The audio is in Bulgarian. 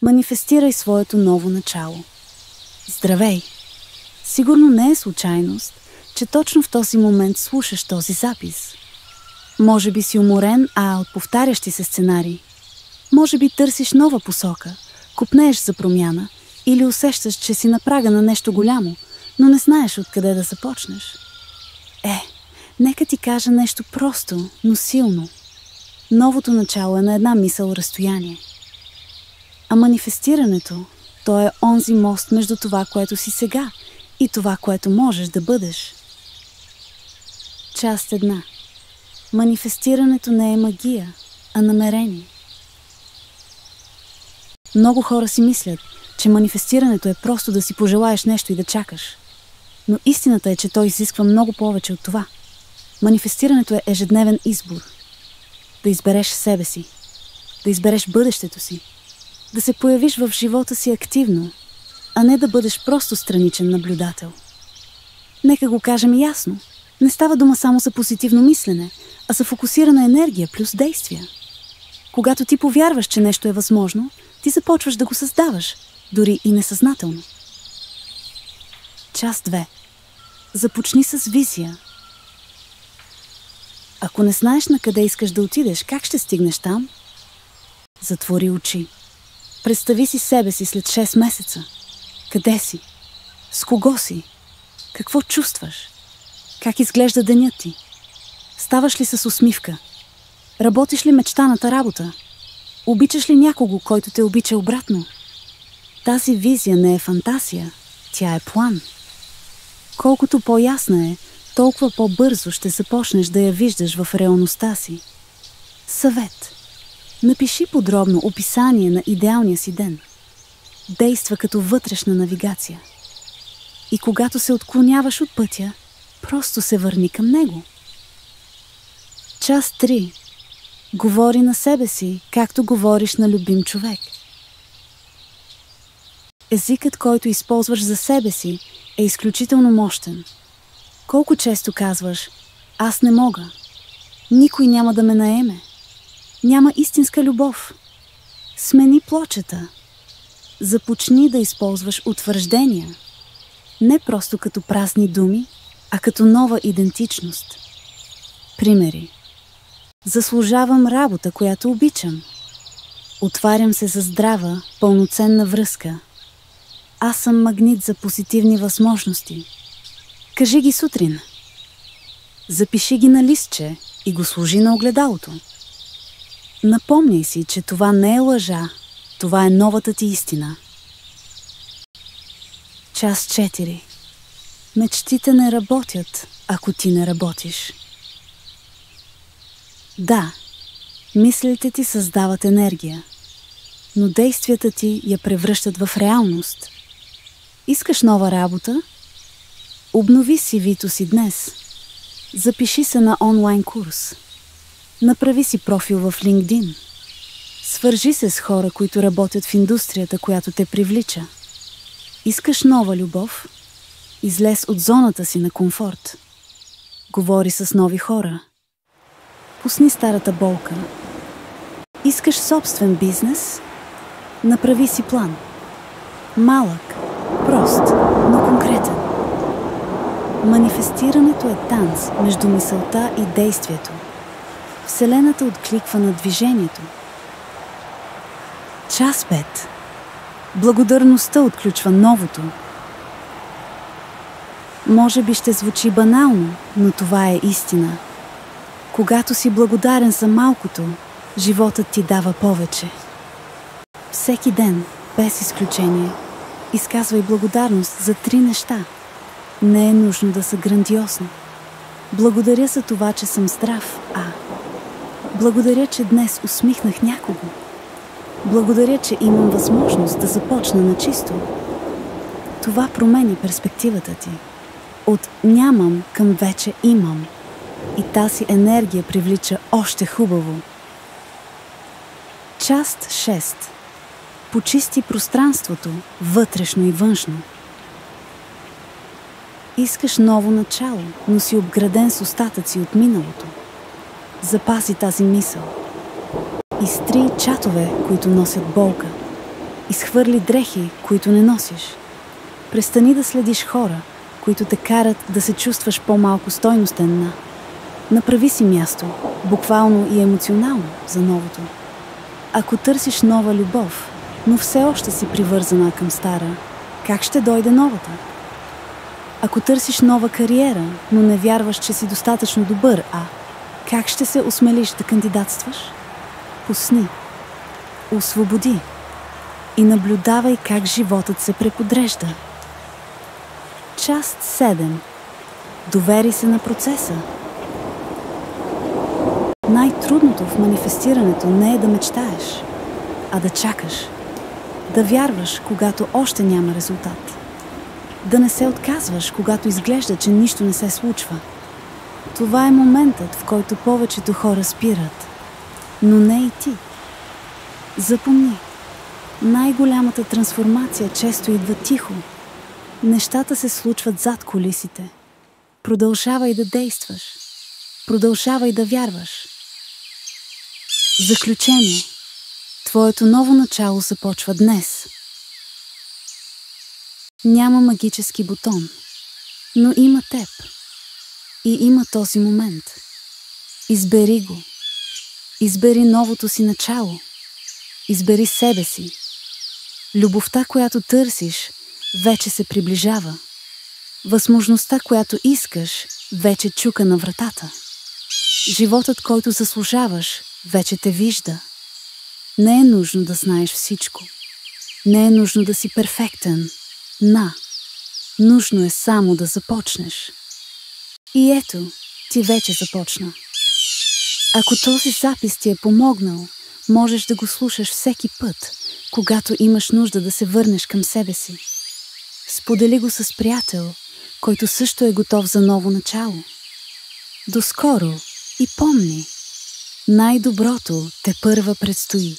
Манифестирай своето ново начало. Здравей! Сигурно не е случайност, че точно в този момент слушаш този запис. Може би си уморен, от повтарящи се сценарии. Може би търсиш нова посока, копнееш за промяна или усещаш, че си на прага на нещо голямо, но не знаеш откъде да започнеш. Нека ти кажа нещо просто, но силно. Новото начало е на една мисъл разстояние. А манифестирането, то е онзи мост между това, което си сега и това, което можеш да бъдеш. Част 1. Манифестирането не е магия, а намерение. Много хора си мислят, че манифестирането е просто да си пожелаеш нещо и да чакаш. Но истината е, че то изисква много повече от това. Манифестирането е ежедневен избор. Да избереш себе си, да избереш бъдещето си, да се появиш в живота си активно, а не да бъдеш просто страничен наблюдател. Нека го кажем ясно. Не става дума само за позитивно мислене, а за фокусирана енергия плюс действия. Когато ти повярваш, че нещо е възможно, ти започваш да го създаваш, дори и несъзнателно. Част 2. Започни с визия. Ако не знаеш на къде искаш да отидеш, как ще стигнеш там? Затвори очи. Представи си себе си след 6 месеца. Къде си? С кого си? Какво чувстваш? Как изглежда денят ти? Ставаш ли с усмивка? Работиш ли мечтаната работа? Обичаш ли някого, който те обича обратно? Тази визия не е фантазия, тя е план. Колкото по-ясна е, толкова по-бързо ще започнеш да я виждаш в реалността си. Съвет. Напиши подробно описание на идеалния си ден. Действа като вътрешна навигация. И когато се отклоняваш от пътя, просто се върни към него. Част 3. Говори на себе си, както говориш на любим човек. Езикът, който използваш за себе си, е изключително мощен. Колко често казваш: аз не мога, никой няма да ме наеме, няма истинска любов. Смени плочата. Започни да използваш утвърждения, не просто като празни думи, а като нова идентичност. Примери. Заслужавам работа, която обичам. Отварям се за здрава, пълноценна връзка. Аз съм магнит за позитивни възможности. Кажи ги сутрин. Запиши ги на листче и го сложи на огледалото. Напомняй си, че това не е лъжа, това е новата ти истина. Част 4. Мечтите не работят, ако ти не работиш. Да, мислите ти създават енергия, но действията ти я превръщат в реалност. Искаш нова работа? Обнови CV-то си днес. Запиши се на онлайн курс. Направи си профил в LinkedIn. Свържи се с хора, които работят в индустрията, която те привлича. Искаш нова любов? Излез от зоната си на комфорт. Говори с нови хора. Пусни старата болка. Искаш собствен бизнес? Направи си план. Малък, прост, но конкретен. Манифестирането е танц между мисълта и действието. Вселената откликва на движението. Част 5. Благодарността отключва новото. Може би ще звучи банално, но това е истина. Когато си благодарен за малкото, животът ти дава повече. Всеки ден, без изключение, изказвай благодарност за 3 неща. Не е нужно да са грандиозни. Благодаря за това, че съм здрав, благодаря, че днес усмихнах някого. Благодаря, че имам възможност да започна на чисто. Това променя перспективата ти. От нямам към вече имам. И тази енергия привлича още хубаво. Част 6. Почисти пространството, вътрешно и външно. Искаш ново начало, но си обграден с остатъци от миналото. Запази тази мисъл. Изтри чатове, които носят болка. Изхвърли дрехи, които не носиш. Престани да следиш хора, които те карат да се чувстваш по-малко стойностен. Направи си място, буквално и емоционално, за новото. Ако търсиш нова любов, но все още си привързана към стара, как ще дойде новата? Ако търсиш нова кариера, но не вярваш, че си достатъчно добър, как ще се осмелиш да кандидатстваш? Пусни, освободи и наблюдавай как животът се преподрежда. Част 7. Довери се на процеса. Най-трудното в манифестирането не е да мечтаеш, а да чакаш. Да вярваш, когато още няма резултат. Да не се отказваш, когато изглежда, че нищо не се случва. Това е моментът, в който повечето хора спират, но не и ти. Запомни, най-голямата трансформация често идва тихо. Нещата се случват зад кулисите. Продължавай да действаш. Продължавай да вярваш. Заключение. Твоето ново начало започва днес. Няма магически бутон, но има теб. И има този момент. Избери го. Избери новото си начало. Избери себе си. Любовта, която търсиш, вече се приближава. Възможността, която искаш, вече чука на вратата. Животът, който заслужаваш, вече те вижда. Не е нужно да знаеш всичко. Не е нужно да си перфектен. Нужно е само да започнеш. И ето, ти вече започна. Ако този запис ти е помогнал, можеш да го слушаш всеки път, когато имаш нужда да се върнеш към себе си. Сподели го с приятел, който също е готов за ново начало. До скоро и помни, най-доброто тепърва предстои.